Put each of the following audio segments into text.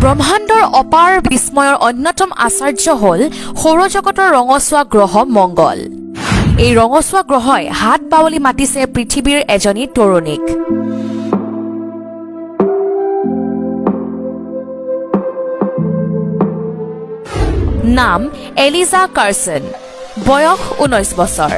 ব্ৰহ্মাণ্ডৰ অপাৰ বিস্ময়ৰ অন্যতম আচাৰ্য হ'ল সৌৰজগতৰ ৰঙচুৱা গ্ৰহ মংগল। এই ৰঙচুৱা গ্ৰহই হাত বাৱলি মাতিছে পৃথিৱীৰ এজনী তৰুণীক। নাম এলিজা কাৰ্চন, বয়স 19 বছৰ।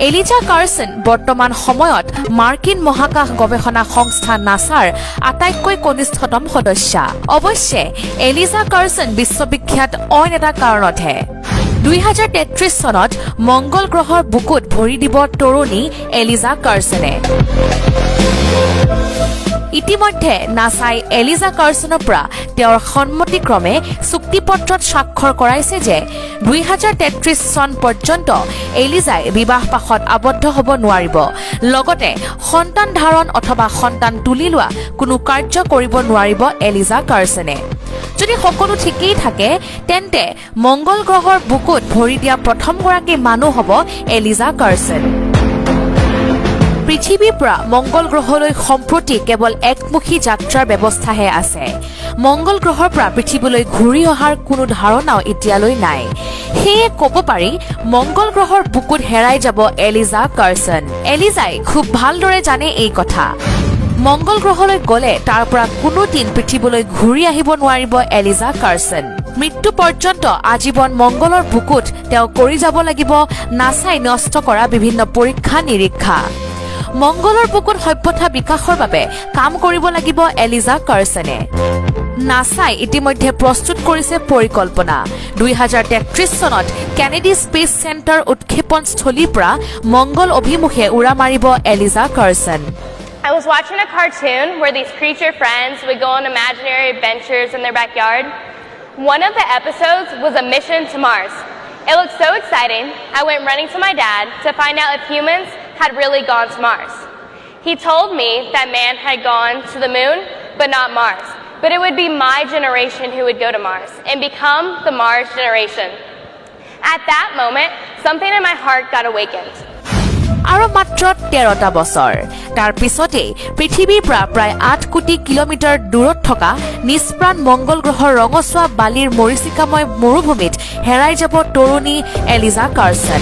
এলিজা কাৰ্চন বৰ্তমান সময়ত মাৰ্কিন মহাকাশ গৱেষণা সংস্থা নাছাৰ আটাইতকৈ কনিষ্ঠতম সদস্যা। অৱশ্যে এলিজা কাৰ্চন বিশ্ববিখ্যাত অইন এটা কাৰণতহে। 2033 চনত মংগল গ্ৰহৰ বুকুত ভৰি দিব তৰুণী এলিজা কাৰ্চনে। ইতিমধ্যে নাছাই এলিজা কাৰ্চনৰ পৰা তেওঁৰ সন্মতিক্ৰমে চুক্তিপত্ৰত স্বাক্ষৰ কৰাইছে যে 2033 চন পৰ্যন্ত এলিজাই বিবাহপাশত আবদ্ধ হ'ব নোৱাৰিব, লগতে সন্তান ধাৰণ অথবা সন্তান তুলি লোৱা কোনো কাৰ্য কৰিব নোৱাৰিব এলিজা কাৰ্চনে। যদি সকলো ঠিকেই থাকে তেন্তে মংগল গ্ৰহৰ বুকুত ভৰি দিয়া প্ৰথমগৰাকী মানুহ হ'ব এলিজা কাৰ্চন। পৃথিৱীৰ পৰা মংগল গ্ৰহলৈ সম্প্ৰতি কেৱল একমুখী যাত্ৰাৰ ব্যৱস্থাহে আছে। মংগল গ্ৰহৰ পৰা পৃথিৱীলৈ ঘূৰি অহাৰ কোনো ধাৰণাও এতিয়ালৈ নাই। সেয়ে ক'ব পাৰি মংগল গ্ৰহৰ বুকুত হেৰাই যাব এলিজা কাৰ্চন। এলিজাই খুব ভালদৰে জানে এই কথা। মংগল গ্ৰহলৈ গ'লে তাৰ পৰা কোনোদিন পৃথিৱীলৈ ঘূৰি আহিব নোৱাৰিব এলিজা কাৰ্চন। মৃত্যু পৰ্যন্ত আজীৱন মংগলৰ বুকুত তেওঁ কৰি যাব লাগিব নাছাই নষ্ট কৰা বিভিন্ন পৰীক্ষা নিৰীক্ষা। মংগলৰ বুকুত সভ্যতা বিকাশৰ বাবে কাম কৰিব লাগিব এলিজা কাৰ্চনে। নাছাই ইতিমধ্যে প্ৰস্তুত কৰিছে পৰিকল্পনা। 2033 চনত কেনেডি স্পেচ চেণ্টাৰ উৎক্ষেপণস্থলীৰ পৰা মংগল অভিমুখে উৰা মাৰিব Eliza Carson. I was watching a cartoon where these creature friends would go on imaginary adventures in their backyard. One of the episodes was a mission to Mars. It looked so exciting, I went running to my dad to find out if humans had really gone to Mars. He told me that man had gone to the moon, but not Mars. But it would be my generation who would go to Mars and become the Mars generation. At that moment, something in my heart got awakened. আৰু মাত্ৰ 13টা বছৰ তাৰ পিছতেই পৃথিৱীৰ পৰা প্ৰায় 8 কোটি kilometre দূৰত থকা নিষ্প্ৰাণ মংগল গ্ৰহৰ ৰঙচুৱা বালিৰ মৰিচিকাময় মৰুভূমিত হেৰাই যাব তৰুণী এলিজা কাৰ্চন।